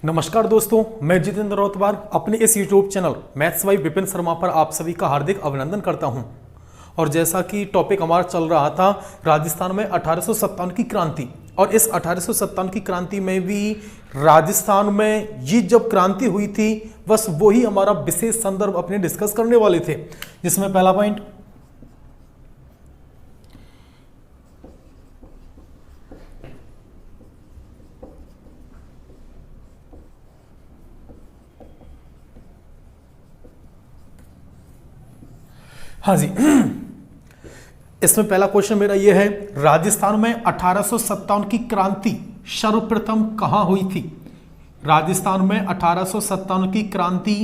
नमस्कार दोस्तों, मैं जितेंद्र रौतवार अपने इस YouTube channel maths by Vipin Sharma पर आप सभी का हार्दिक अभिनंदन करता हूं। और जैसा कि टॉपिक हमारा चल रहा था राजस्थान में 1857 की क्रांति, और इस 1857 की क्रांति में भी राजस्थान में ये जब क्रांति हुई थी बस वही हमारा विशेष संदर्भ अपने डिस्कस करने वाले थे। जिसमें पहला पॉइंट, हाँ जी, इसमें पहला क्वेश्चन मेरा यह है, राजस्थान में 1857 की क्रांति सर्वप्रथम कहां हुई थी? राजस्थान में 1857 की क्रांति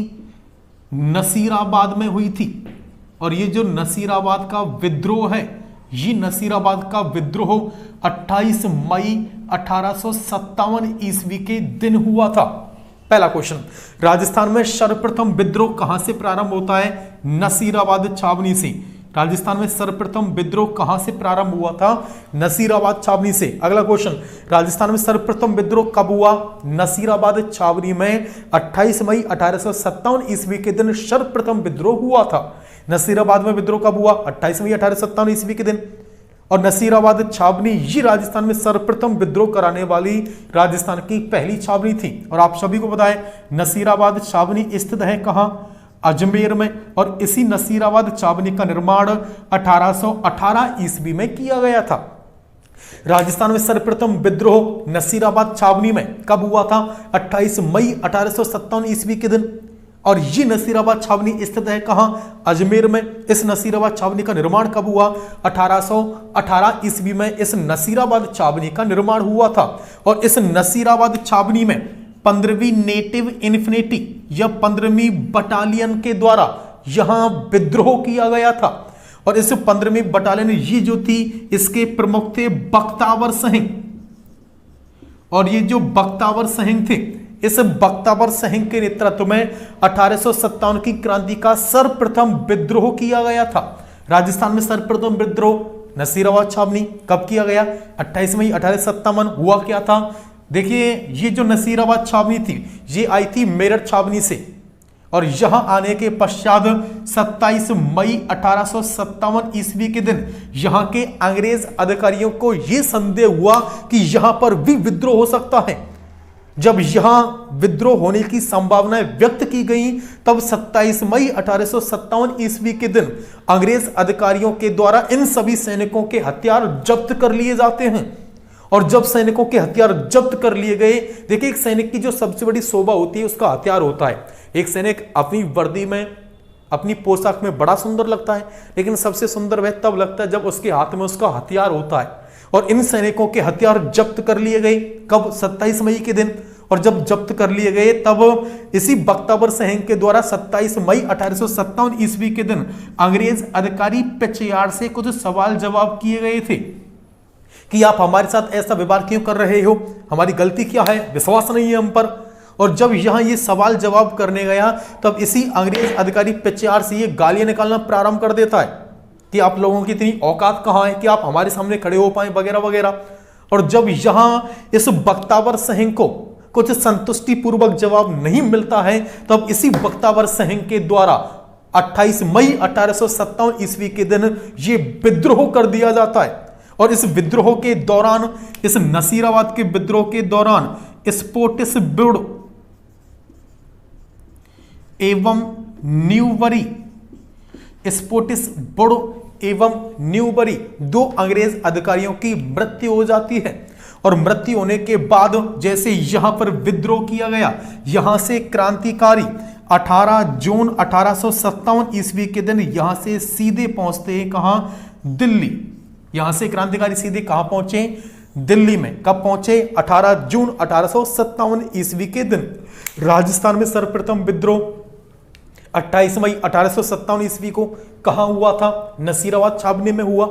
नसीराबाद में हुई थी। और ये जो नसीराबाद का विद्रोह है, ये नसीराबाद का विद्रोह 28 मई 1857 ईस्वी के दिन हुआ था। पहला क्वेश्चन, राजस्थान में सर्वप्रथम विद्रोह कहां से प्रारंभ होता है? नसीराबाद छावनी से। राजस्थान में सर्वप्रथम विद्रोह कहां से प्रारंभ हुआ था? नसीराबाद छावनी से। अगला क्वेश्चन, राजस्थान में सर्वप्रथम विद्रोह कब हुआ? नसीराबाद छावनी में 28 मई 1857 ईस्वी के दिन सर्वप्रथम विद्रोह हुआ था। नसीराबाद में विद्रोह कब हुआ? 28 मई 1857 ईस्वी के दिन। और नसीराबाद छावनी ये राजस्थान में सर्वप्रथम विद्रोह कराने वाली राजस्थान की पहली छावनी थी। और आप सभी को पता है नसीराबाद छावनी स्थित है कहां? अजमेर में। और इसी नसीराबाद छावनी का निर्माण 1818 ईस्वी में किया गया था। राजस्थान में सर्वप्रथम विद्रोह नसीराबाद छावनी में कब हुआ था? 28 मई 1857 ईस्वी के दिन। और ये नसीराबाद छावनी स्थित है कहां? अजमेर में। इस नसीराबाद छावनी का निर्माण कब हुआ? 1818 ईस्वी में इस नसीराबाद छावनी का निर्माण हुआ था। और इस नसीराबाद छावनी में 15वीं नेटिव इन्फिनिटी या 15वीं बटालियन के द्वारा यहां विद्रोह किया गया था। और इस 15वीं बटालियन ये जो थी इसके प्रमुख थे बख्तावर सिंह। और ये जो बख्तावर सिंह थे, इस बख्तावर सिंह के नेतृत्व में 1857 की क्रांति का सर्वप्रथम विद्रोह किया गया था। राजस्थान में सर्वप्रथम विद्रोह नसीराबाद छावनी कब किया गया? 28 मई 1857। हुआ क्या था? देखिए, ये जो नसीराबाद छावनी थी ये आई थी मेरठ छावनी से। और यहां आने के पश्चात 27 मई 1857 ईस्वी के दिन यहां के अंग्रेज अधिकारियों को यह संदेह हुआ कि यहां पर भी विद्रोह हो सकता है। जब यहां विद्रोह होने की संभावनाएं व्यक्त की गई तब 27 मई 1857 ईस्वी के दिन अंग्रेज अधिकारियों के द्वारा इन सभी सैनिकों के हथियार जब्त कर लिए जाते हैं। और जब सैनिकों के हथियार जब्त कर लिए गए, देखिए एक सैनिक की जो सबसे बड़ी शोभा होती है उसका हथियार होता है। एक सैनिक अपनी वर्दी में, अपनी पोशाक में बड़ा सुंदर लगता है, लेकिन सबसे सुंदर वह तब लगता है जब उसके हाथ में उसका हथियार होता है। और इन सैनिकों के हथियार जब्त कर लिए गए कब? 27 मई के दिन। और जब जब्त कर लिए गए तब इसी बख्तावर सिंह के द्वारा 27 मई 1857 ईस्वी के दिन अंग्रेज अधिकारी पेचियार से कुछ सवाल जवाब किए गए थे कि आप हमारे साथ ऐसा व्यवहार क्यों कर रहे हो, हमारी गलती क्या है, विश्वास नहीं है हम पर। और जब यहां ये सवाल जवाब करने गया तब इसी अंग्रेज अधिकारी पेचियार से ये गालियां निकालना प्रारंभ कर देता है कि आप लोगों की इतनी औकात कहां है कि आप हमारे सामने खड़े हो पाए, वगैरह वगैरह। और जब यहां इस बख्तावर सिंह को कुछ संतुष्टि पूर्वक जवाब नहीं मिलता है तब इसी बख्तावर सिंह के द्वारा 28 मई 1857 ईस्वी के दिन ये विद्रोह कर दिया जाता है। और इस विद्रोह के दौरान, इस नसीराबाद के विद्रोह के दौरान स्पोटिस बुड एवं न्यूबरी, स्पोटिस बुड एवं न्यूबरी दो अंग्रेज अधिकारियों की मृत्यु हो जाती है। और मृत्यु होने के बाद जैसे यहां पर विद्रोह किया गया, यहां से क्रांतिकारी 18 जून 1857 ईस्वी के दिन यहां से सीधे पहुंचते हैं कहां? दिल्ली। यहां से क्रांतिकारी सीधे कहां पहुंचे? दिल्ली में। कब पहुंचे? 18 जून 1857 ईस्वी के दिन। राजस्थान में सर्वप्रथम विद्रोह 28 मई 1857 ईस्वी को कहां हुआ था? नसीराबाद छावनी में हुआ।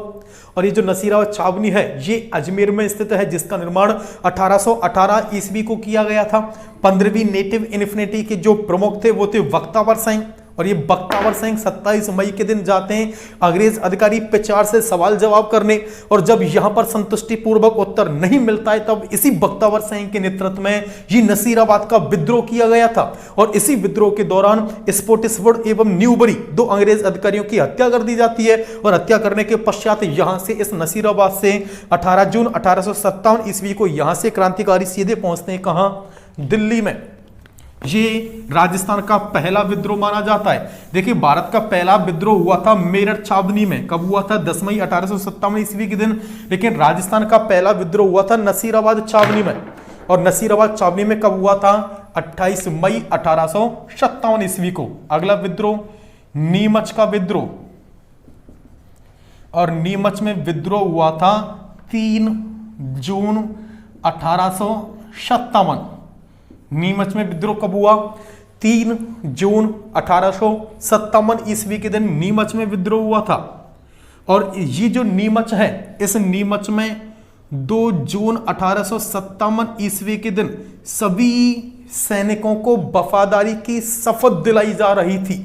और ये जो नसीराबाद छावनी है ये अजमेर में स्थित है, जिसका निर्माण 1818 ईस्वी को किया गया था। 15वीं नेटिव इन्फिनिटी के जो प्रमुख थे वो थे बख्तावर सिंह। और ये बख्तावर सिंह 27 मई के दिन जाते हैं अंग्रेज अधिकारी पिचार से सवाल जवाब करने, और जब यहां पर संतुष्टिपूर्वक उत्तर नहीं मिलता है तब इसी बख्तावर सिंह के नेतृत्व में ये नसीराबाद का विद्रोह किया गया था। और इसी विद्रोह के दौरान स्पोटिसवुड एवं न्यूबरी 2 अंग्रेज अधिकारियों की हत्या कर दी जाती है, और हत्या करने के पश्चात यहां से इस नसीराबाद से 18 जून 1857 ईस्वी को यहां से क्रांतिकारी सीधे पहुंचते हैं कहां, दिल्ली में। ये राजस्थान का पहला विद्रोह माना जाता है। देखिए भारत का पहला विद्रोह हुआ था मेरठ छावनी में, कब हुआ था, 10 मई 1857 ईस्वी के दिन। लेकिन राजस्थान का पहला विद्रोह हुआ था नसीराबाद छावनी में, और नसीराबाद छावनी में कब हुआ था, 28 मई 1857 ईस्वी को। अगला विद्रोह नीमच का विद्रोह, और नीमच में विद्रोह हुआ था 3 जून 1857। नीमच में विद्रोह कब हुआ, 3 जून 1857 ईस्वी के दिन नीमच में विद्रोह हुआ था। और ये जो नीमच है, इस नीमच में 2 जून 1857 ईस्वी के दिन सभी सैनिकों को वफादारी की शपथ दिलाई जा रही थी।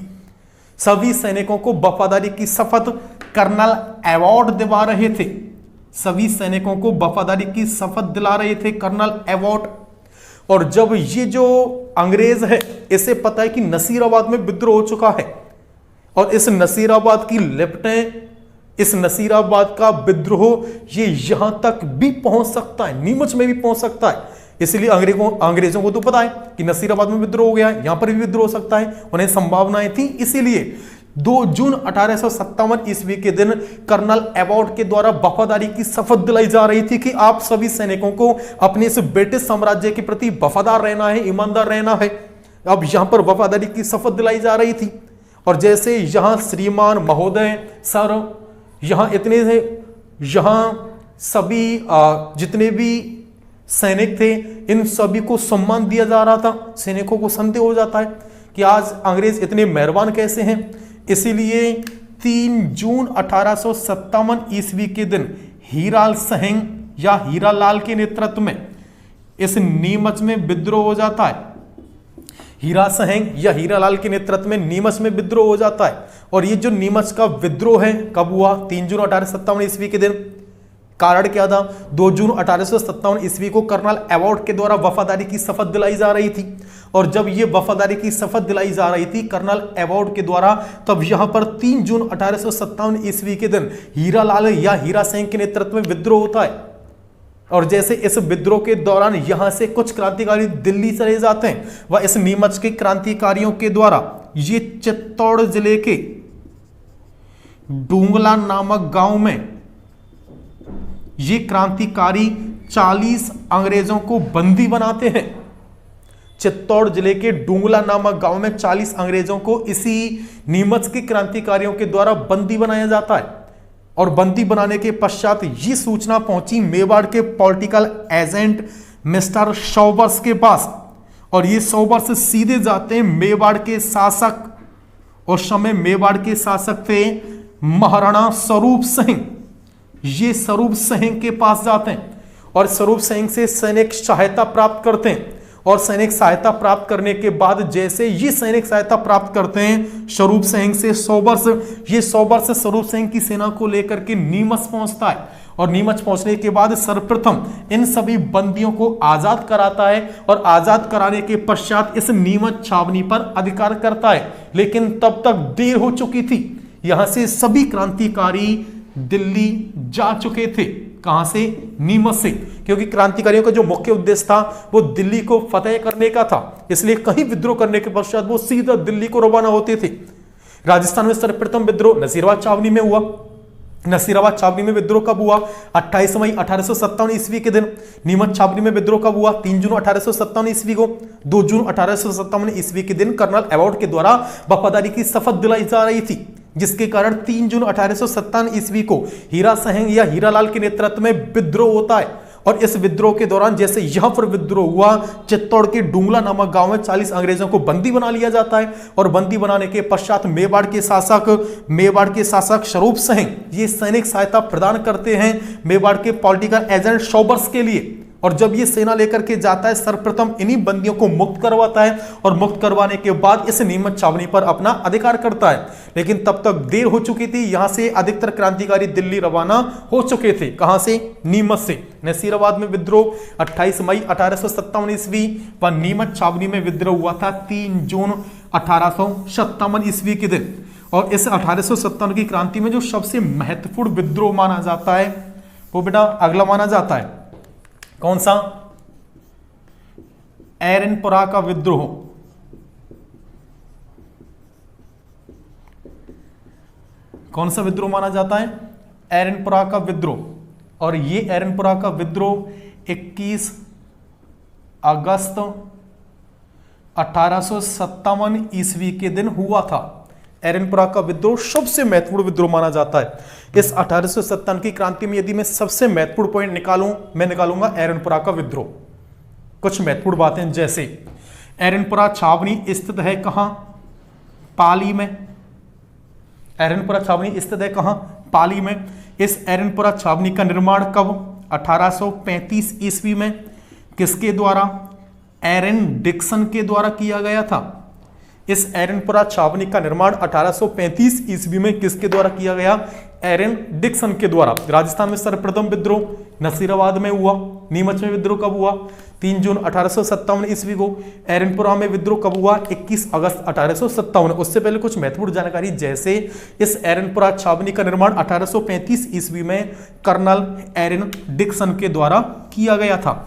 सभी सैनिकों को वफादारी की शपथ कर्नल अवार्ड दिला रहे थे। सभी सैनिकों को वफादारी की शपथ दिला रहे थे कर्नल अवार्ड। और जब ये जो अंग्रेज है, इसे पता है कि नसीराबाद में विद्रोह हो चुका है, और इस नसीराबाद की लेफ्टें, इस नसीराबाद का विद्रोह ये यहां तक भी पहुंच सकता है, नीमच में भी पहुंच सकता है। इसलिए अंग्रेजों को तो पता है कि नसीराबाद में विद्रोह हो गया है, यहां पर भी विद्रोह हो सकता है, उन्हें संभावनाएं थी। इसीलिए 2 जून 1857 ईस्वी के दिन कर्नल अवार्ड के द्वारा वफादारी की शपथ दिलाई जा रही थी कि आप सभी सैनिकों को अपने इस ब्रिटिश साम्राज्य के प्रति वफादार रहना है, ईमानदार रहना है। अब यहां पर वफादारी की शपथ दिलाई जा रही थी। और जैसे यहां श्रीमान महोदय सर, यहां इतने थे, यहां सभी जितने भी सैनिक थे, इन सभी को सम्मान दिया जा रहा था। सैनिकों को संदेह हो जाता है कि आज अंग्रेज इतने मेहरबान कैसे हैं। इसीलिए 3 जून 1857 ईस्वी के दिन हीराल सिंह या हीरालाल के नेतृत्व में इस नीमच में विद्रोह हो जाता है। हीरा सिंह या हीरालाल के नेतृत्व में नीमच में विद्रोह हो जाता है। और ये जो नीमच का विद्रोह है कब हुआ, 3 जून 1857 ईस्वी के दिन। कारण क्या था, 2 जून 1857 ईस्वी को कर्नल अवार्ड के द्वारा वफादारी की शपथ दिलाई जा रही थी। और जब ये वफादारी की शपथ दिलाई जा रही थी कर्नल अवार्ड के द्वारा, तब यहां पर 3 जून 1857 ईस्वी के दिन हीरालाल या हीरा सिंह के नेतृत्व में विद्रोह होता है। और जैसे इस विद्रोह के दौरान यहां से कुछ क्रांतिकारी दिल्ली चले जाते हैं, वह इस नीमच के क्रांतिकारियों के द्वारा ये चित्तौड़ जिले के डूंगला नामक गांव में ये क्रांतिकारी 40 अंग्रेजों को बंदी बनाते हैं। चित्तौड़ जिले के डूंगला नामक गांव में 40 अंग्रेजों को इसी नीमच के क्रांतिकारियों के द्वारा बंदी बनाया जाता है। और बंदी बनाने के पश्चात ये सूचना पहुंची मेवाड़ के पॉलिटिकल एजेंट मिस्टर सॉबर्स के पास, और ये सॉबर्स सीधे जाते हैं मेवाड़ के शासक, उस समय मेवाड़ के शासक थे महाराणा स्वरूप सिंह। ये स्वरूप सिंह के पास जाते हैं और स्वरूप सिंह से सैनिक सहायता प्राप्त करते हैं। और सैनिक सहायता प्राप्त करने के बाद जैसे ये सैनिक सहायता प्राप्त करते हैं स्वरूप सिंह से सॉबर्स, ये सॉबर्स स्वरूप सिंह की सेना को लेकर के नीमच पहुंचता है। और नीमच पहुंचने के बाद सर्वप्रथम इन सभी बंदियों को आजाद कराता है, और आजाद कराने के पश्चात इस नीमच छावनी पर अधिकार करता है। लेकिन तब तक देर हो चुकी थी, यहां से सभी क्रांतिकारी दिल्ली जा चुके थे। कहां से, नीमच से, क्योंकि क्रांतिकारियों का जो मुख्य उद्देश्य था वो दिल्ली को फतेह करने का था। इसलिए कहीं विद्रोह करने के पश्चात वो सीधा दिल्ली को रवाना होते थे। राजस्थान में सर्वप्रथम विद्रोह नसीराबाद छावनी में हुआ। नसीराबाद छावनी में विद्रोह कब हुआ, 28 मई 1857 ईस्वी के दिन। नीमच छावनी में विद्रोह कब हुआ, 3 जून 1857 ईस्वी को। 2 जून 1857 ईस्वी के दिन कर्नल अवार्ड के द्वारा वफादारी की शपथ दिलाई जा रही थी, जिसके कारण 3 जून 1857 ईस्वी को हीरा सिंह या हीरालाल के नेतृत्व में विद्रोह होता है। और इस विद्रोह के दौरान जैसे यहां पर विद्रोह हुआ, चित्तौड़ के डूंगला नामक गांव में 40 अंग्रेजों को बंदी बना लिया जाता है। और बंदी बनाने के पश्चात मेवाड़ के शासक स्वरूप सिंह ये सैनिक सहायता प्रदान करते हैं मेवाड़ के पॉलिटिकल एजेंट सॉबर्स के लिए। और जब ये सेना लेकर के जाता है सर्वप्रथम इन्हीं बंदियों को मुक्त करवाता है और मुक्त करवाने के बाद इस नीमच छावनी पर अपना अधिकार करता है। लेकिन तब तक देर हो चुकी थी, यहां से अधिकतर क्रांतिकारी दिल्ली रवाना हो चुके थे। कहां से? नीमच से। नसीराबाद में विद्रोह 28 मई 1857 ईस्वी व नीमच छावनी में विद्रोह हुआ था 3 जून 1857 ईस्वी के दिन। और इस 1857 की क्रांति में जो सबसे महत्वपूर्ण विद्रोह माना जाता है वो बेटा अगला माना जाता है। कौन सा? एरनपुरा का विद्रोह। कौन सा विद्रोह माना जाता है? एरनपुरा का विद्रोह। और ये एरनपुरा का विद्रोह 21 अगस्त 1857 ईस्वी के दिन हुआ था। एरनपुरा का विद्रोह सबसे महत्वपूर्ण विद्रोह माना जाता है। इस 1857 की क्रांति में यदि मैं सबसे महत्वपूर्ण पॉइंट निकालूं, मैं निकालूंगा एरनपुरा का विद्रोह। कुछ महत्वपूर्ण बातें, जैसे एरनपुरा छावनी स्थित है कहां? पाली में। एरनपुरा छावनी स्थित है कहां? पाली में। इस एरनपुरा छावनी का निर्माण कब? 1835 ईस्वी में। किसके द्वारा? एरन डिक्सन के द्वारा किया गया था। इस एरनपुरा छावनी का निर्माण 1835 ईस्वी में किसके द्वारा किया गया? एरन डिक्सन के द्वारा। राजस्थान में सर्वप्रथम विद्रोह नसीराबाद में हुआ। नीमच में विद्रोह कब हुआ? 3 जून 1857 ईस्वी को। एरनपुरा में विद्रोह कब हुआ? 21 अगस्त 1857। उससे पहले कुछ महत्वपूर्ण जानकारी, जैसे इस एरनपुरा छावनी का निर्माण 1835 ईस्वी में कर्नल एरन डिक्सन के द्वारा किया गया था।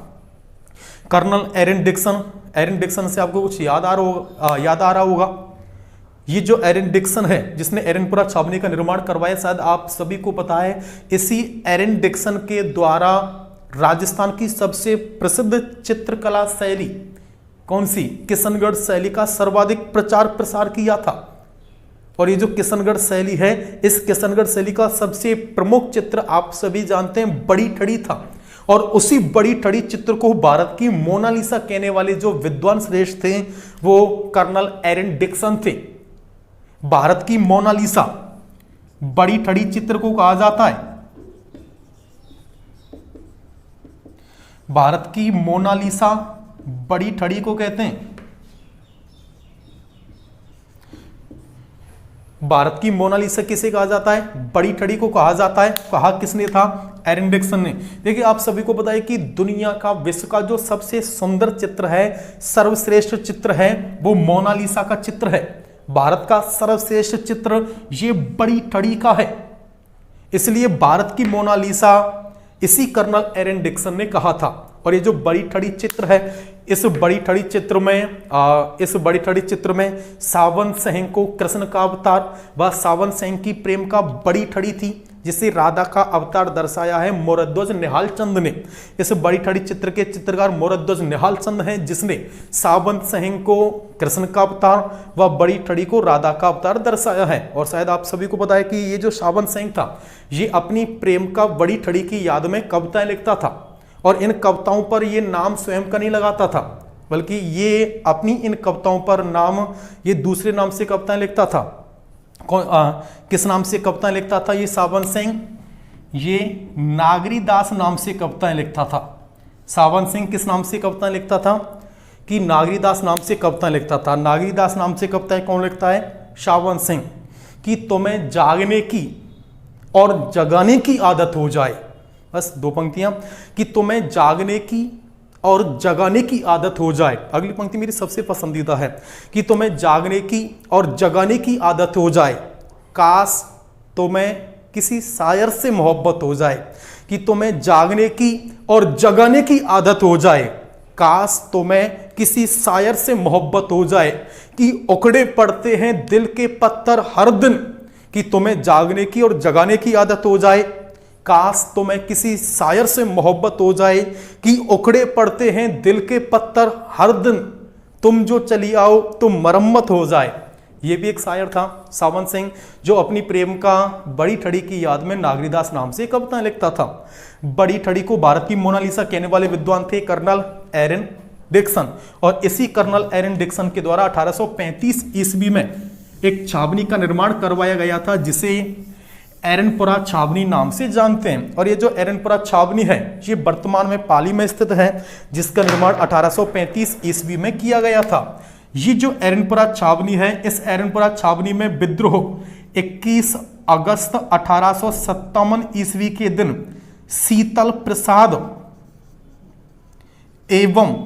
कर्नल एरन डिक्सन से आपको कुछ याद आ रहा होगा। ये जो एरन डिक्सन है जिसने एरनपुरा छावनी का निर्माण करवाया, शायद आप सभी को पता है, इसी एरन डिक्सन के द्वारा राजस्थान की सबसे प्रसिद्ध चित्रकला शैली कौन सी? किशनगढ़ शैली का सर्वाधिक प्रचार प्रसार किया था। और ये जो किशनगढ़ शैली है, इस किशनगढ़ शैली का सबसे प्रमुख चित्र आप सभी जानते हैं बड़ी ठड़ी था। और उसी बड़ी ठड़ी चित्र को भारत की मोनालिसा कहने वाले जो विद्वान श्रेष्ठ थे वो कर्नल एरन डिक्सन थे। भारत की मोनालिसा बड़ी ठड़ी चित्र को कहा जाता है। भारत की मोनालिसा बड़ी ठड़ी को कहते हैं। भारत की मोनालिसा किसे कहा जाता है? बड़ी ठड़ी को कहा जाता है। कहा किसने था? एरन डिक्सन ने। देखिए आप सभी को पता है कि दुनिया का, विश्व का जो सबसे सुंदर चित्र है, सर्वश्रेष्ठ चित्र है, वो मोनालिसा का चित्र है। भारत का सर्वश्रेष्ठ चित्र ये बड़ी ठड़ी का है। इसलिए भारत की मोनालिसा इसी कर्नल एरन डिक्सन ने कहा था। और ये जो बड़ी ठड़ी चित्र है, इस बड़ी ठड़ी चित्र में सावन सिंह को कृष्ण का अवतार व सावन सिंह की प्रेम का बड़ी ठड़ी थी, जिसे राधा का अवतार दर्शाया है मोरध्वज निहाल चंद ने। इस बड़ी ठड़ी चित्र के चित्रकार मोरध्वज निहाल चंद हैं, जिसने सावन सिंह को कृष्ण का अवतार व बड़ी ठड़ी को राधा का अवतार दर्शाया है। और शायद आप सभी को पता है कि ये जो सावन सिंह था, ये अपनी प्रेम का बड़ी ठड़ी की याद में कविताएं लिखता था। और इन कविताओं पर ये नाम स्वयं का नहीं लगाता था, बल्कि ये अपनी इन कविताओं पर नाम ये दूसरे नाम से कविताएं लिखता था। किस नाम से कविताएं लिखता था ये सावन सिंह? ये नागरीदास नाम से कविताएं लिखता था। सावन सिंह किस नाम से कविताएं लिखता था? कि नागरीदास नाम से कविताएं लिखता था। नागरीदास नाम से कविताएं कौन लिखता है? सावन सिंह। कि तुम्हें जागने की और जगाने की आदत हो जाए, बस 2 पंक्तियां, कि तुम्हें जागने की और जगाने की आदत हो जाए। अगली पंक्ति मेरी सबसे पसंदीदा है, कि तुम्हें जागने की और जगाने की आदत हो जाए, काश तुम्हें किसी शायर से मोहब्बत हो जाए। कि तुम्हें जागने की और जगाने की आदत हो जाए, काश तुम्हें किसी शायर से मोहब्बत हो जाए। कि उखड़े पड़ते हैं दिल के पत्थर हर दिन। कि तुम्हें जागने की और जगाने की आदत हो जाए, काश तुम्हें किसी शायर से मोहब्बत हो जाए। कि उखड़े पड़ते हैं दिल के पत्थर हर दिन, तुम जो चली आओ तुम मरम्मत हो जाए। ये भी एक शायर था सावन सिंह, जो अपनी प्रेम का बड़ी ठड़ी की याद में नागरीदास नाम से कविताएं लिखता था। बड़ी ठड़ी को भारत की मोनालिसा कहने वाले विद्वान थे कर्नल एरन डिक्सन। और इसी कर्नल एरन डिक्सन के द्वारा 1835 ईस्वी में एक छावनी का निर्माण करवाया गया था, जिसे एरनपुरा छावनी नाम से जानते हैं। और ये जो एरनपुरा छावनी है ये वर्तमान में पाली में स्थित है, जिसका निर्माण 1835 ईस्वी में किया गया था। ये जो एरनपुरा छावनी है, इस एरनपुरा छावनी में विद्रोह 21 अगस्त 1857 ईस्वी के दिन शीतल प्रसाद एवं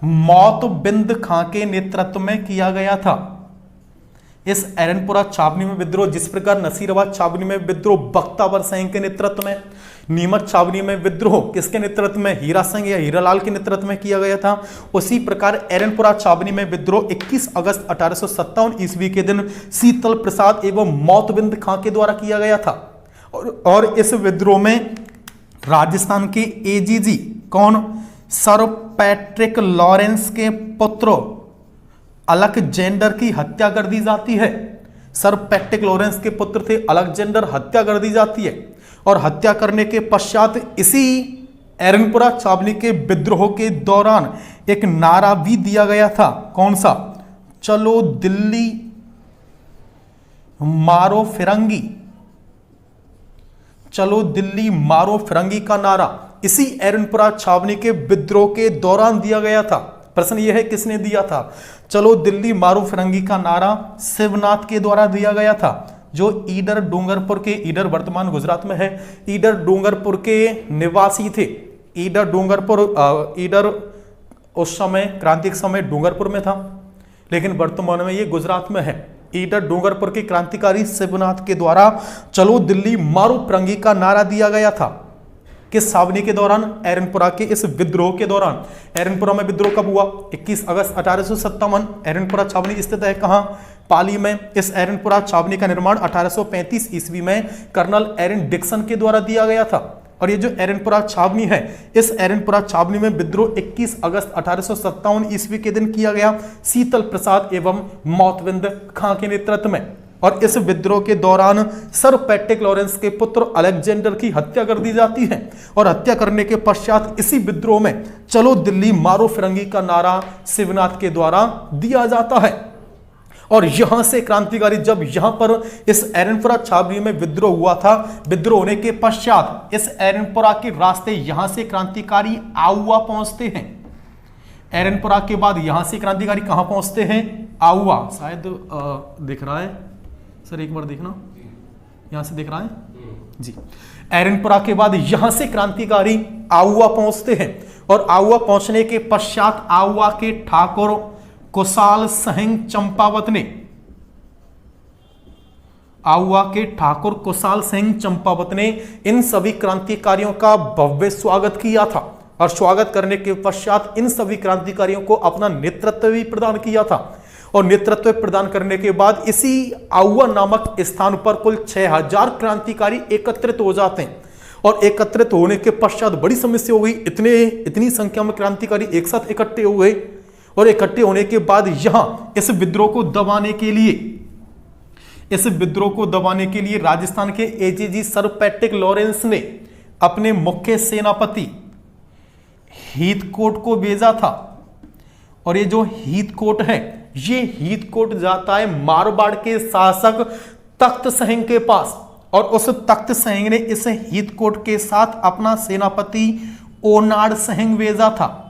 मौतबिंद खां के नेतृत्व में किया गया था। इस एरनपुरा छावनी में विद्रोह, जिस प्रकार नसीराबाद छावनी में विद्रोह बख्तावर सिंह के नेतृत्व में, नीमच छावनी में विद्रोह किसके नेतृत्व में, हीरा सिंह या हीरालाल के नेतृत्व में किया गया था, उसी प्रकार एरनपुरा छावनी में विद्रोह 21 अगस्त 1857 ईस्वी के दिन शीतल प्रसाद एवं मौतबिंद खां के द्वारा किया गया था। और इस विद्रोह में राजस्थान के एजीजी कौन, सर पैट्रिक लॉरेंस के पुत्र अलेक्जेंडर की हत्या कर दी जाती है। सर पैट्रिक लॉरेंस के पुत्र थे अलेक्जेंडर, हत्या कर दी जाती है। और हत्या करने के पश्चात इसी एरनपुरा छावनी के विद्रोह के दौरान एक नारा भी दिया गया था। कौन सा, चलो दिल्ली मारो फिरंगी, चलो दिल्ली मारो फिरंगी का नारा इसी एरनपुरा छावनी के विद्रोह के दौरान दिया गया था। प्रश्न यह है किसने दिया था, चलो दिल्ली मारो फिरंगी का नारा शिवनाथ के द्वारा दिया गया था, जो ईडर डूंगरपुर के, ईडर वर्तमान गुजरात में है, ईडर डूंगरपुर के निवासी थे। ईडर डूंगरपुर, ईडर उस समय क्रांति के समय डूंगरपुर में था, लेकिन वर्तमान में ये गुजरात में है। ईडर डूंगरपुर के क्रांतिकारी शिवनाथ के द्वारा चलो दिल्ली मारो फिरंगी का नारा दिया गया था। किस छावनी के दौरान, एरनपुरा के इस विद्रोह के दौरान। एरनपुरा में विद्रोह कब हुआ, 21 अगस्त 1857। एरनपुरा छावनी स्थित है कहां, पाली में। इस एरनपुरा छावनी का निर्माण 1835 ईस्वी में कर्नल एरन डिक्सन के द्वारा दिया गया था। और ये जो एरनपुरा छावनी है, इस एरनपुरा छावनी में विद्रोह 21 अगस्त 1857 ईस्वी के दिन किया गया शीतल प्रसाद एवं मौतबिंद खां के नेतृत्व में। और इस विद्रोह के दौरान सर पैट्रिक लॉरेंस के पुत्र अलेक्जेंडर की हत्या कर दी जाती है। और हत्या करने के पश्चात इसी विद्रोह में चलो दिल्ली मारो फिरंगी का नारा शिवनाथ के द्वारा दिया जाता है। और यहां से क्रांतिकारी, जब यहां पर इस एरनपुरा छावनी में विद्रोह हुआ था, विद्रोह होने के पश्चात इस एरनपुरा के रास्ते यहां से क्रांतिकारी आउवा पहुंचते हैं। एरनपुरा के बाद यहां से क्रांतिकारी कहां पहुंचते हैं, आउवा। शायद दिख रहा है सर, एक बार देखना, यहां से दिख रहा है जी। एरनपुरा के बाद यहां से क्रांतिकारी आउवा पहुंचते हैं। और आउवा पहुंचने के पश्चात आउवा के ठाकुर कुशाल सिंह चंपावत ने, आउवा के ठाकुर कुशाल सिंह चंपावत ने इन सभी क्रांतिकारियों का भव्य स्वागत किया था। और स्वागत करने के पश्चात इन सभी क्रांतिकारियों को अपना नेतृत्व भी प्रदान किया था। और नेतृत्व प्रदान करने के बाद इसी आउवा नामक स्थान पर कुल 6000 क्रांतिकारी एकत्रित हो जाते हैं। और एकत्रित होने के पश्चात बड़ी समस्या हो गई, इतनी संख्या में क्रांतिकारी एक साथ इकट्ठे हो गए। और इकट्ठे होने के बाद यहां इस विद्रोह को दबाने के लिए राजस्थान के एजीजी सर पैट्रिक लॉरेंस ने अपने मुख्य सेनापति हीथकोट को भेजा था। और ये जो हीथकोट है, ये हीथकोट जाता है मारवाड़ के शासक तख्त सिंह के पास। और उस तख्त सिंह ने इस हीथकोट के साथ अपना सेनापति ओनाड़ सिंह भेजा था।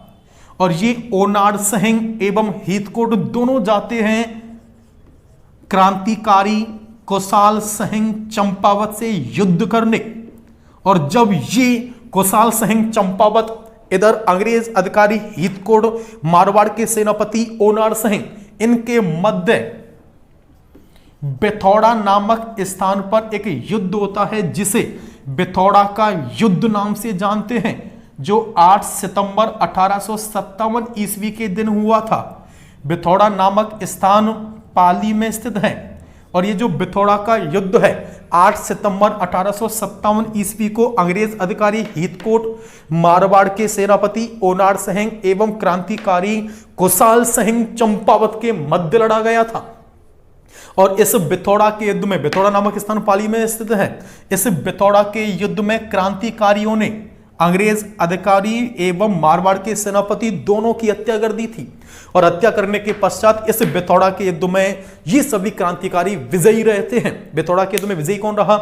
और ये ओनाड़ सिंह एवं हीथकोट दोनों जाते हैं क्रांतिकारी कुशाल सिंह चंपावत से युद्ध करने। और जब ये कुशाल सिंह चंपावत, इधर अंग्रेज अधिकारी हीथकोट, मारवाड़ के सेनापति ओनाड़ सिंह, इनके मध्य बिथौड़ा नामक स्थान पर एक युद्ध होता है, जिसे बिथौड़ा का युद्ध नाम से जानते हैं, जो 8 सितंबर 1857 ईस्वी के दिन हुआ था। बिथौड़ा नामक स्थान पाली में स्थित है। और ये जो बिथौड़ा का युद्ध है, 8 सितंबर 1857 ईस्वी को अंग्रेज अधिकारी हीथकोट, मारवाड़ के सेनापति ओनाड़ सिंह एवं क्रांतिकारी कुशाल सिंह चंपावत के मध्य लड़ा गया था। और इस बिथौड़ा के युद्ध में, बिथौड़ा नामक स्थान पाली में स्थित है, इस बिथौड़ा के युद्ध में क्रांतिकारियों ने अंग्रेज अधिकारी एवं मारवाड़ के सेनापति दोनों की हत्या कर दी थी। और हत्या करने के पश्चात इस बेतौड़ा के युद्ध में ये सभी क्रांतिकारी विजयी रहते हैं। बेतौड़ा के युद्ध में विजयी कौन रहा?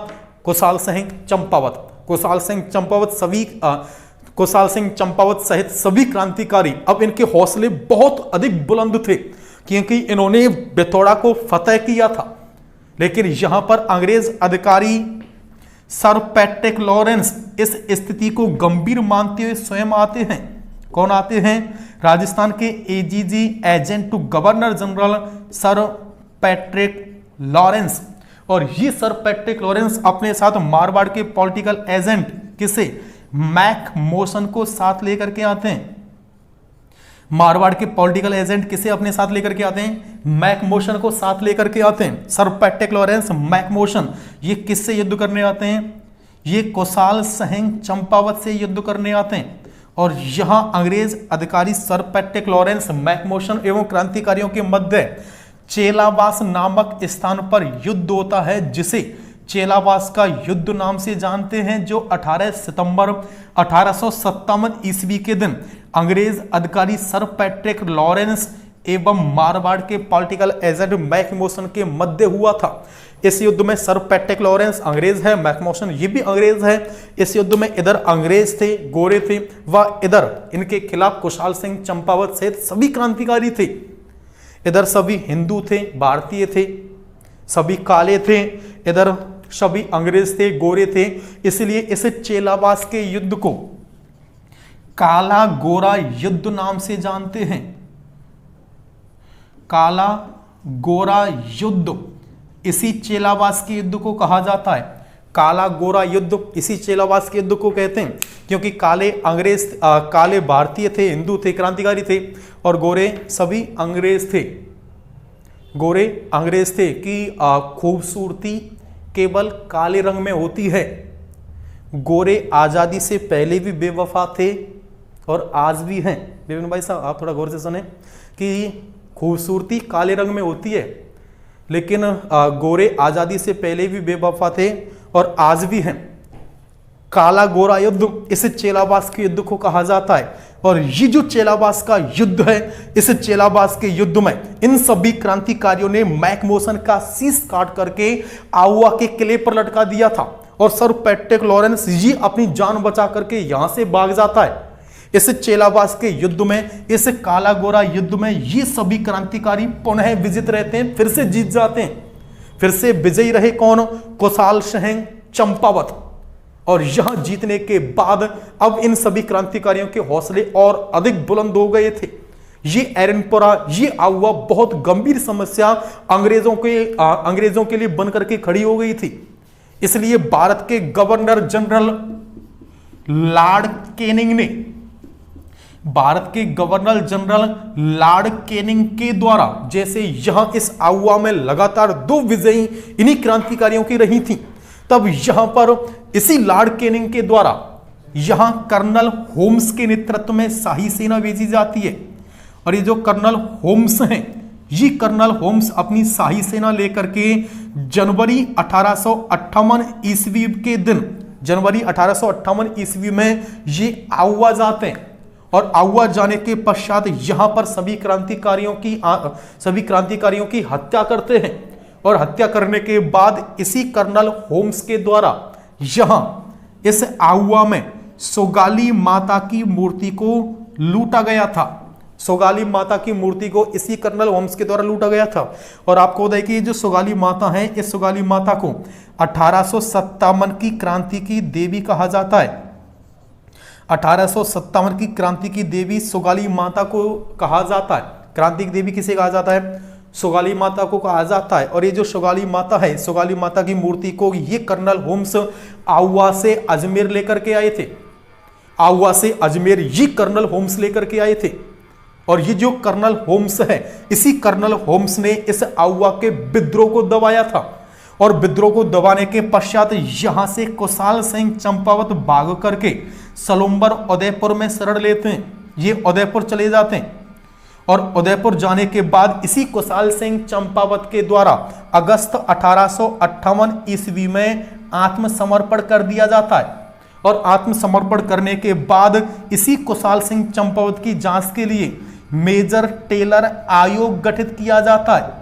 कुशाल सिंह चंपावत। कुशाल सिंह चंपावत सहित सभी क्रांतिकारी, अब इनके हौसले बहुत अधिक बुलंद थे क्योंकि इन्होंने बेतौड़ा को फतेह किया था। लेकिन यहां पर अंग्रेज अधिकारी सर पैट्रिक लॉरेंस इस स्थिति को गंभीर मानते हुए स्वयं आते हैं। कौन आते हैं? राजस्थान के AGG agent to governor general sir Patrick Lawrence. और ये सर पैट्रिक लॉरेंस अपने साथ मारवाड़ के पॉलिटिकल एजेंट किसे? मैक मोशन को साथ लेकर के आते हैं। मारवाड़ के पॉलिटिकल एजेंट किसे अपने साथ लेकर के आते हैं? मैक मोशन को साथ लेकर के आते हैं। Sir Patrick Lawrence, Mack Mason, ये किससे युद्ध करने आते हैं? ये कुशाल सिंह चंपावत से युद्ध करने आते हैं। और यहां अंग्रेज अधिकारी sir Patrick Lawrence, Mack Mason एवं क्रांतिकारियों के मध्य चेलावास नामक स्थान पर युद्ध होता है, जिसे चेलावास का युद्ध नाम से जानते हैं, जो 18 सितंबर 1857 ईस्वी के दिन अंग्रेज अधिकारी सर पैट्रिक लॉरेंस एवं मारवाड़ के पॉलिटिकल एजेंट मैक मोशन के मध्य हुआ था। इस युद्ध में सर पैट्रिक लॉरेंस अंग्रेज है, मैक मोशन ये भी अंग्रेज है। इस युद्ध में इधर अंग्रेज थे, गोरे थे, व इधर इनके खिलाफ कुशाल सिंह चंपावत सहित सभी क्रांतिकारी थे। इधर सभी हिंदू थे, भारतीय थे, सभी काले थे, इधर सभी अंग्रेज थे, गोरे थे। इसलिए इस चेलावास के युद्ध को काला गोरा युद्ध नाम से जानते हैं। काला गोरा युद्ध, इसी चेलावास के युद्ध को कहा जाता है। काला गोरा युद्ध इसी चेलावास के युद्ध को कहते हैं, क्योंकि काले भारतीय थे, हिंदू थे, क्रांतिकारी थे, और गोरे सभी अंग्रेज थे। गोरे अंग्रेज थे कि खूबसूरती केवल काले रंग में होती है। गोरे आजादी से पहले भी बेवफा थे और आज भी हैं। विपिन भाई साहब, आप थोड़ा गौर से सुने कि खूबसूरती काले रंग में होती है, लेकिन गोरे आजादी से पहले भी बेवफा थे और आज भी हैं। काला गोरा युद्ध इस चेलावास के युद्ध को कहा जाता है। और ये जो चेलावास का युद्ध है, इस चेलावास के युद्ध में इन सभी क्रांतिकारियों ने मैक मोशन का शीश काट करके आउवा के किले पर लटका दिया था। और सर पैट्रिक लॉरेंस ये अपनी जान बचा करके यहां से भाग जाता है। इस चेलावास के युद्ध में, इस काला गोरा युद्ध में ये सभी क्रांतिकारी पुनः विजित रहते हैं, फिर से जीत जाते हैं। फिर से विजयी रहे कौन? कुशाल सिंह चंपावत। और यहां जीतने के बाद अब इन सभी क्रांतिकारियों के हौसले और अधिक बुलंद हो गए थे। ये एरनपुरा, ये आउवा बहुत गंभीर समस्या अंग्रेजों के लिए बन करके खड़ी हो गई थी। इसलिए भारत के गवर्नर जनरल लॉर्ड कैनिंग के द्वारा, जैसे यहां इस आउवा में लगातार 2 विजयी इन्हीं क्रांतिकारियों की रही थी, तब यहां पर इसी लॉर्ड कैनिंग के द्वारा यहां कर्नल होम्स के नेतृत्व में शाही सेना भेजी जाती है। और ये जो कर्नल होम्स हैं, ये कर्नल होम्स अपनी शाही सेना लेकर के जनवरी 1858 ईस्वी के दिन, जनवरी 1858 ईस्वी में ये आउवा जाते हैं। और आउवा जाने के पश्चात यहां पर सभी क्रांतिकारियों की हत्या करते हैं। और हत्या करने के बाद इसी कर्नल होम्स के द्वारा यहां इस आउवा में सोगाली माता की मूर्ति को लूटा गया था। सोगाली माता की मूर्ति को इसी कर्नल होम्स के द्वारा लूटा गया था। और आपको बताइए कि जो सोगाली माता है, इस सोगाली माता को 1857 की क्रांति की देवी कहा जाता है। 1857 की क्रांति की देवी सोगाली माता को कहा जाता है। क्रांति की देवी किसे कहा जाता है? सोगाली माता को कहा जाता है। और ये जो सोगाली माता है, सोगाली माता की मूर्ति को ये कर्नल होम्स आउवा से अजमेर लेकर के आए थे। आउवा से अजमेर ये कर्नल होम्स लेकर के आए थे। और ये जो कर्नल होम्स है, इसी कर्नल होम्स ने इस आउवा के विद्रोह को दबाया था। और विद्रोह को दबाने के पश्चात यहां से कुशाल सिंह चंपावत भाग करके सलुम्बर उदयपुर में शरण लेते हैं। ये उदयपुर चले जाते हैं। और उदयपुर जाने के बाद इसी कुशाल सिंह चंपावत के द्वारा अगस्त 1858 ईस्वी में आत्मसमर्पण कर दिया जाता है। और आत्मसमर्पण करने के बाद इसी कुशाल सिंह चंपावत की जांच के लिए मेजर टेलर आयोग गठित किया जाता है।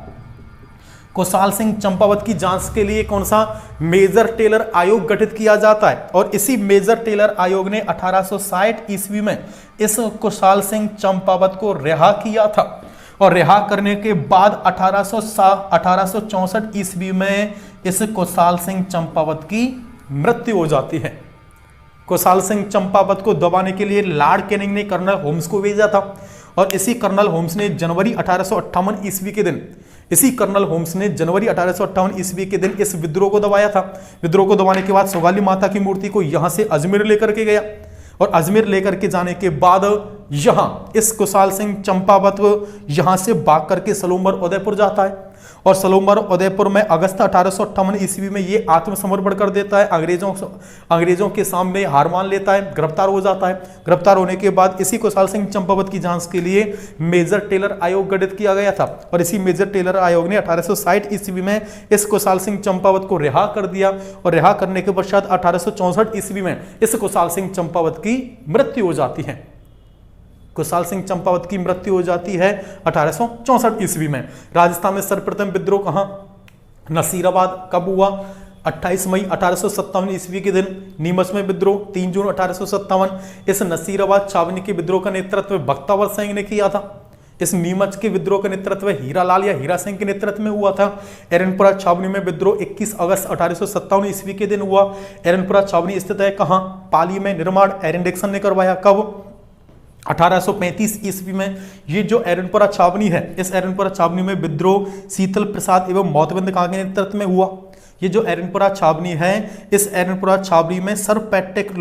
कुशाल सिंह चंपावत की जांच के लिए कौन सा मेजर टेलर आयोग गठित किया जाता है और इसी मेजर टेलर आयोग ने 1860 ईस्वी में इस कुशाल सिंह चंपावत को रिहा किया था और रिहा करने के बाद 1864 ईस्वी में इस कुशाल सिंह चंपावत की मृत्यु हो जाती है। कुशाल सिंह चंपावत को दबाने के लिए लॉर्ड कैनिंग ने कर्नल होम्स को भेजा था और इसी कर्नल होम्स ने जनवरी 1858 ईस्वी के दिन इस विद्रोह को दबाया था। विद्रोह को दबाने के बाद सोगाली माता की मूर्ति को यहां से अजमेर लेकर के गया और अजमेर लेकर के जाने के बाद यहां इस कुशाल सिंह चंपावत यहां से भाग करके सलूम्बर उदयपुर जाता है और सलूम्बर उदयपुर में अगस्त 1858 ईस्वी में ये आत्मसमर्पण कर देता है। अंग्रेजों के सामने हार मान लेता है, गिरफ्तार हो जाता है। गिरफ्तार होने के बाद इसी कुशाल सिंह चंपावत की जांच के लिए मेजर टेलर आयोग गठित किया गया था और इसी मेजर टेलर आयोग ने 1860 ईस्वी में इस कुशाल सिंह चंपावत को रिहा कर दिया और रिहा करने के पश्चात 1864 ईस्वी में इस कुशाल सिंह चंपावत की मृत्यु हो जाती है। कुशाल सिंह चंपावत की मृत्यु हो जाती है 1864 ईस्वी में। राजस्थान में सर्वप्रथम विद्रोह कहां? नसीराबाद। कब हुआ? 28 मई 1857 ईस्वी के दिन नीमच में विद्रोह। 3 जून 1857 इस नसीराबाद छावनी के विद्रोह का नेतृत्व भक्तावर सिंह ने किया था। इस नीमच के विद्रोह का नेतृत्व हीरालाल या हीरा सिंह के नेतृत्व में हुआ था। एरनपुरा छावनी में विद्रोह 21 अगस्त 1857 ईस्वी के दिन हुआ। एरनपुरा छावनी स्थित है कहां? पाली में। निर्माण एरन डिक्सन ने करवाया। कब? 1835 ईस्वी में। ये जो एरनपुरा छावनी है, इस एरनपुरा छावनी में विद्रोह शीतल प्रसाद एवं मौतबिंद खां के नेतृत्व में हुआ। ये जो एरनपुरा छावनी है, इस एरनपुरा छावनी में सर पैट्रिक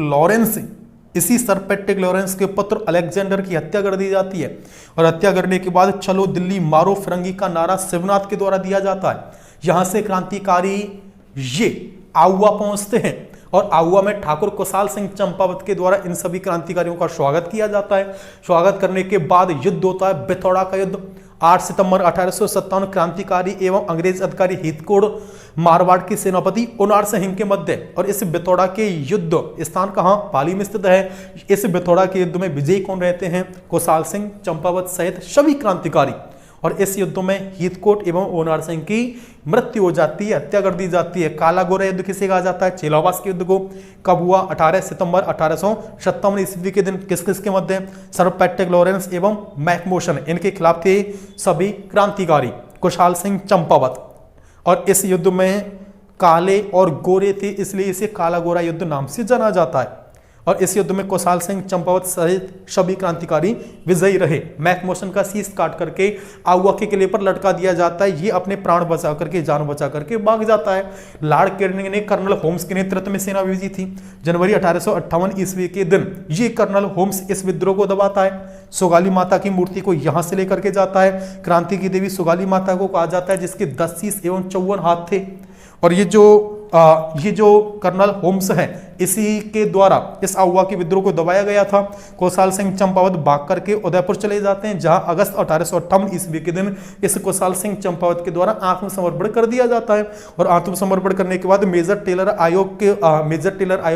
लॉरेंस के पुत्र अलेक्जेंडर की हत्या कर दी जाती है और हत्या करने के बाद चलो दिल्ली मारो फिरंगी का नारा शिवनाथ के द्वारा दिया जाता है। यहां से क्रांतिकारी ये आउवा पहुंचते हैं और आउवा में ठाकुर कुशाल सिंह चंपावत के द्वारा इन सभी क्रांतिकारियों का स्वागत किया जाता है। स्वागत करने के बाद युद्ध होता है, बिथौड़ा का युद्ध। 8 सितंबर 1857 क्रांतिकारी एवं अंग्रेज अधिकारी हितकोड़ मारवाड़ के सेनापति उनार सिंह के मध्य और इस बिथौड़ा के युद्ध स्थान कहां? पाली में स्थित है। इस बिथौड़ा के युद्ध में विजयी कौन रहते हैं? कुशाल सिंह चंपावत सहित सभी क्रांतिकारी। और इस युद्ध में हितकोट एवं ओनार सिंह की मृत्यु हो जाती है, हत्या कर दी जाती है। काला गोरा युद्ध किसे कहा जाता है? चेलावास के युद्ध को। कब हुआ? 18 सितंबर 1857 ईस्वी के दिन। किस किस के मध्य? सर पैट्रिक लॉरेंस एवं मैकमोशन, इनके खिलाफ थे सभी क्रांतिकारी कुशाल सिंह चंपावत। और इस युद्ध में काले और गोरे थे, इसलिए इसे काला गोरा युद्ध नाम से जाना जाता है। और इस युद्ध में कुशाल सिंह चंपावत सहित सभी क्रांतिकारी विजयी रहे। मैकमोशन का शीश काट करके आउवा के किले पर लटका दिया जाता है। ये अपने प्राण बचा करके, जान बचा करके भाग जाता है। लॉर्ड कैनिंग ने कर्नल होम्स के नेतृत्व में सेना भेजी थी। जनवरी 1858 ईस्वी के दिन ये कर्नल होम्स इस विद्रोह को दबाता है। सोगाली माता की मूर्ति को यहां से लेकर के जाता है। क्रांति की देवी सोगाली माता को कहा जाता है, जिसके 10 शीश एवं 54 हाथ थे। और ये जो कर्नल होम्स है, इसी के द्वारा इस आउवा के विद्रोह को दबाया गया था। कुशाल सिंह चंपावत भाग करके उदयपुर चले जाते हैं, जहां अगस्त 1858 ईस्वी के दिन इस कुशाल सिंह चंपावत के द्वारा आत्मसमर्पण कर दिया जाता है। और आत्मसमर्पण करने के बाद मेजर टेलर आयोग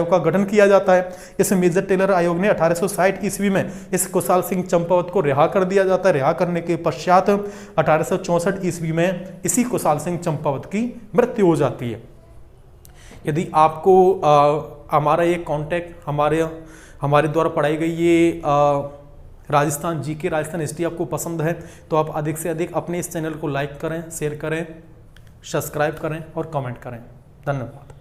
का गठन किया जाता है। इस मेजर टेलर आयोग ने 1860 ईस्वी में इस कुशाल सिंह चंपावत को रिहा कर दिया जाता है। रिहा करने के पश्चात 1864 ईस्वी में इसी कुशाल सिंह चंपावत की मृत्यु हो जाती है। यदि आपको हमारा ये कॉन्टेक्ट, हमारे द्वारा पढ़ाई गई ये राजस्थान जीके, राजस्थान हिस्ट्री आपको पसंद है तो आप अधिक से अधिक अपने इस चैनल को लाइक करें, शेयर करें, सब्सक्राइब करें और कमेंट करें। धन्यवाद।